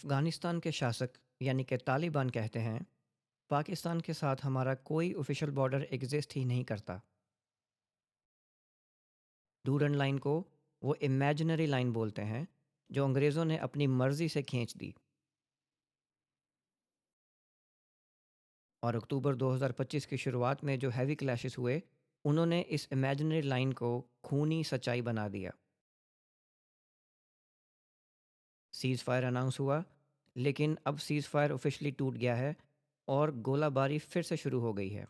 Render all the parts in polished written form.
अफ़गानिस्तान के शासक यानी कि तालिबान कहते हैं, पाकिस्तान के साथ हमारा कोई ऑफिशियल बॉर्डर एग्जिस्ट ही नहीं करता। डूरन लाइन को वो इमेजिनरी लाइन बोलते हैं, जो अंग्रेज़ों ने अपनी मर्ज़ी से खींच दी। और अक्टूबर 2025 की शुरुआत में जो हैवी क्लैशेस हुए, उन्होंने इस इमेजिनरी लाइन को खूनी सच्चाई बना दिया। सीज़ फायर अनाउंस हुआ, लेकिन अब सीज़ फायर ऑफिशियली टूट गया है और गोलाबारी फिर से शुरू हो गई है।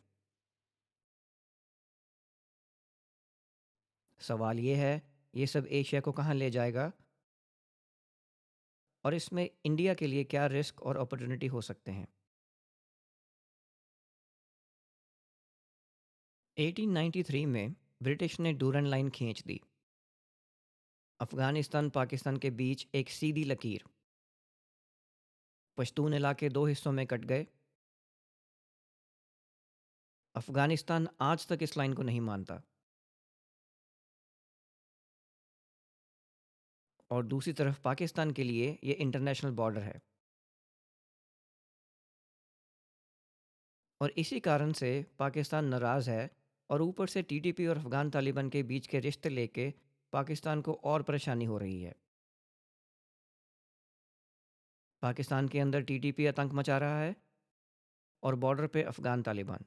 सवाल ये है, ये सब एशिया को कहाँ ले जाएगा और इसमें इंडिया के लिए क्या रिस्क और अपॉर्चुनिटी हो सकते हैं। 1893 में ब्रिटिश ने डूरन लाइन खींच दी। अफगानिस्तान पाकिस्तान के बीच एक सीधी लकीर। पश्तून इलाके दो हिस्सों में कट गए। अफगानिस्तान आज तक इस लाइन को नहीं मानता। और दूसरी तरफ पाकिस्तान के लिए ये इंटरनेशनल बॉर्डर है। और इसी कारण से पाकिस्तान नाराज़ है और ऊपर से टीटीपी और अफगान तालिबान के बीच के रिश्ते लेके पाकिस्तान को और परेशानी हो रही है। पाकिस्तान के अंदर टीटीपी आतंक मचा रहा है और बॉर्डर पे अफगान तालिबान।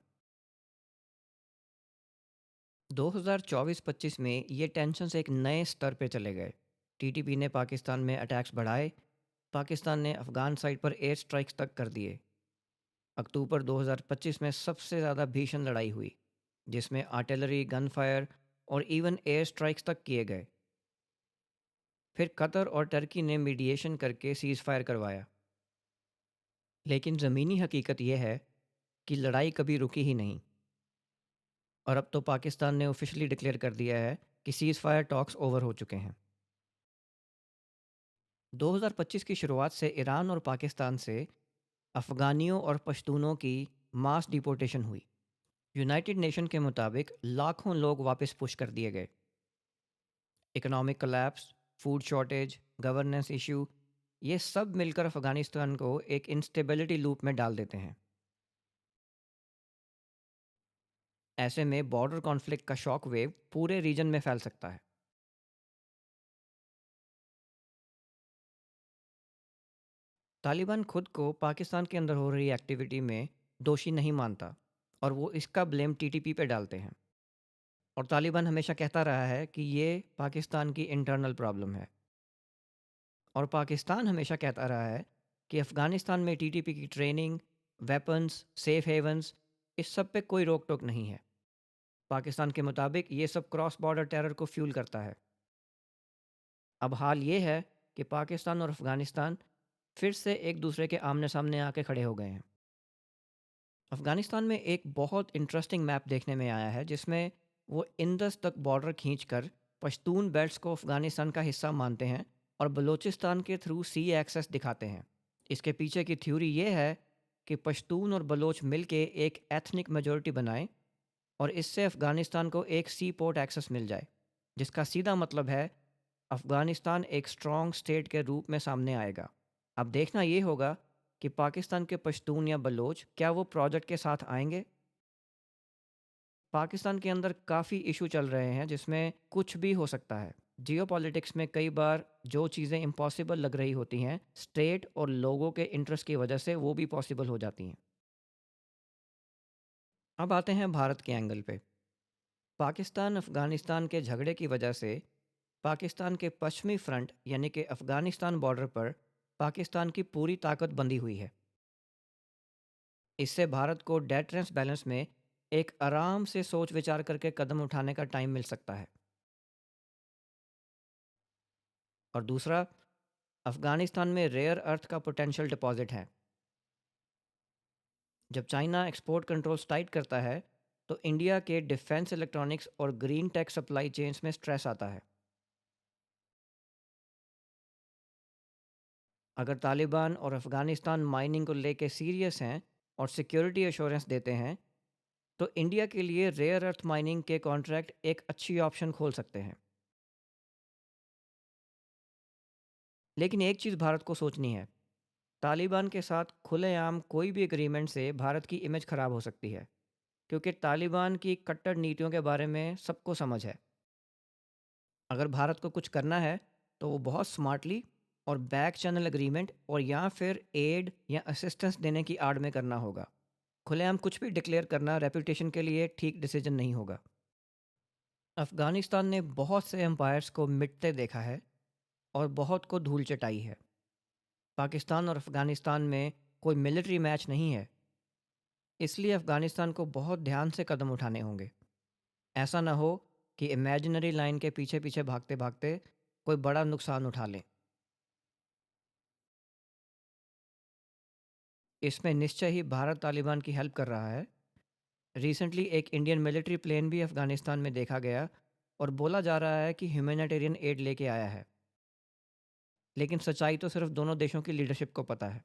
2024-25 में ये टेंशन्स एक नए स्तर पे चले गए। टीटीपी ने पाकिस्तान में अटैक्स बढ़ाए। पाकिस्तान ने अफगान साइड पर एयर स्ट्राइक्स तक कर दिए। अक्टूबर 2025 में सबसे ज़्यादा भीषण लड़ाई हुई, जिसमें आर्टिलरी, गन फायर और इवन एयर स्ट्राइक्स तक किए गए। फिर कतर और टर्की ने मीडिएशन करके सीज़ फायर करवाया। लेकिन ज़मीनी हकीकत यह है कि लड़ाई कभी रुकी ही नहीं। और अब तो पाकिस्तान ने ऑफिशियली डिक्लेयर कर दिया है कि सीज़ फायर टॉक्स ओवर हो चुके हैं। 2025 की शुरुआत से ईरान और पाकिस्तान से अफ़गानियों और पश्तूनों की मास डिपोर्टेशन हुई। यूनाइटेड नेशन के मुताबिक लाखों लोग वापस पुश कर दिए गए। Economic collapse, food shortage, governance issue, ये सब मिलकर अफ़गानिस्तान को एक इंस्टेबिलिटी लूप में डाल देते हैं। ऐसे में बॉर्डर कॉन्फ्लिक्ट का शॉक वेव पूरे रीजन में फैल सकता है। तालिबान खुद को पाकिस्तान के अंदर हो रही एक्टिविटी में दोषी नहीं मानता और वो इसका ब्लेम टीटीपी पे डालते हैं। और तालिबान हमेशा कहता रहा है कि ये पाकिस्तान की इंटरनल प्रॉब्लम है। और पाकिस्तान हमेशा कहता रहा है कि अफ़गानिस्तान में टीटीपी की ट्रेनिंग, वेपन्स, सेफ हेवन्स, इस सब पे कोई रोक टोक नहीं है। पाकिस्तान के मुताबिक ये सब क्रॉस बॉर्डर टेरर को फ्यूल करता है। अब हाल ये है कि पाकिस्तान और अफ़गानिस्तान फिर से एक दूसरे के आमने सामने आके खड़े हो गए हैं। अफ़गानिस्तान में एक बहुत इंटरेस्टिंग मैप देखने में आया है, जिसमें वो इंदस तक बॉर्डर खींचकर पश्तून बेल्ट्स को अफ़गानिस्तान का हिस्सा मानते हैं और बलूचिस्तान के थ्रू सी एक्सेस दिखाते हैं। इसके पीछे की थ्योरी ये है कि पश्तून और बलोच मिलके एक एथनिक मेजॉरिटी बनाएं और इससे अफ़गानिस्तान को एक सी पोर्ट एक्सेस मिल जाए, जिसका सीधा मतलब है अफ़गानिस्तान एक स्ट्रॉन्ग स्टेट के रूप में सामने आएगा। अब देखना ये होगा कि पाकिस्तान के पश्तून या बलोच क्या वो प्रोजेक्ट के साथ आएंगे। पाकिस्तान के अंदर काफ़ी इशू चल रहे हैं, जिसमें कुछ भी हो सकता है। जियोपॉलिटिक्स में कई बार जो चीज़ें इम्पॉसिबल लग रही होती हैं, स्टेट और लोगों के इंटरेस्ट की वजह से वो भी पॉसिबल हो जाती हैं। अब आते हैं भारत के एंगल पे। पाकिस्तान अफ़गानिस्तान के झगड़े की वजह से पाकिस्तान के पश्चिमी फ्रंट यानी कि अफ़गानिस्तान बॉर्डर पर पाकिस्तान की पूरी ताकत बंधी हुई है। इससे भारत को डेटरेंस बैलेंस में एक आराम से सोच विचार करके कदम उठाने का टाइम मिल सकता है। और दूसरा, अफ़गानिस्तान में रेयर अर्थ का पोटेंशियल डिपॉजिट है। जब चाइना एक्सपोर्ट कंट्रोल्स टाइट करता है, तो इंडिया के डिफेंस इलेक्ट्रॉनिक्स और ग्रीन टेक सप्लाई चेन्स में स्ट्रेस आता है। अगर तालिबान और अफ़गानिस्तान माइनिंग को लेके सीरियस हैं और सिक्योरिटी एश्योरेंस देते हैं, तो इंडिया के लिए रेयर अर्थ माइनिंग के कॉन्ट्रैक्ट एक अच्छी ऑप्शन खोल सकते हैं। लेकिन एक चीज़ भारत को सोचनी है, तालिबान के साथ खुलेआम कोई भी एग्रीमेंट से भारत की इमेज खराब हो सकती है, क्योंकि तालिबान की कट्टर नीतियों के बारे में सबको समझ है। अगर भारत को कुछ करना है तो वो बहुत स्मार्टली और बैक चैनल एग्रीमेंट और या फिर एड या असिस्टेंस देने की आड़ में करना होगा। खुलेआम कुछ भी डिक्लेयर करना रेपुटेशन के लिए ठीक डिसीजन नहीं होगा। अफ़गानिस्तान ने बहुत से एम्पायर्स को मिटते देखा है और बहुत को धूल चटाई है। पाकिस्तान और अफ़गानिस्तान में कोई मिलिट्री मैच नहीं है, इसलिए अफ़गानिस्तान को बहुत ध्यान से कदम उठाने होंगे। ऐसा ना हो कि इमेजिनरी लाइन के पीछे पीछे भागते भागते कोई बड़ा नुकसान उठा लें। इसमें निश्चय ही भारत तालिबान की हेल्प कर रहा है। रिसेंटली एक इंडियन मिलिट्री प्लेन भी अफ़गानिस्तान में देखा गया और बोला जा रहा है कि ह्यूमैनिटेरियन एड लेके आया है। लेकिन सच्चाई तो सिर्फ दोनों देशों की लीडरशिप को पता है।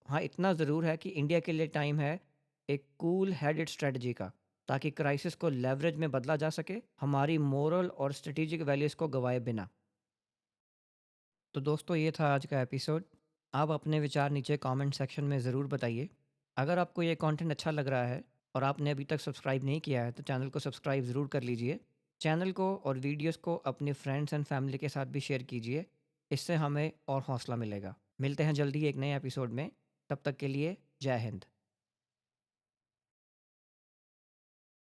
हाँ, इतना ज़रूर है कि इंडिया के लिए टाइम है एक कूल हेडेड स्ट्रेटजी का, ताकि क्राइसिस को लेवरेज में बदला जा सके, हमारी मोरल और स्ट्रेटेजिक वैल्यूज़ को गवाए बिना। तो दोस्तों, ये था आज का एपिसोड। आप अपने विचार नीचे कमेंट सेक्शन में ज़रूर बताइए। अगर आपको ये कंटेंट अच्छा लग रहा है और आपने अभी तक सब्सक्राइब नहीं किया है तो चैनल को सब्सक्राइब ज़रूर कर लीजिए। चैनल को और वीडियोस को अपने फ्रेंड्स एंड फैमिली के साथ भी शेयर कीजिए। इससे हमें और हौसला मिलेगा। मिलते हैं जल्दी एक नए एपिसोड में। तब तक के लिए जय हिंद।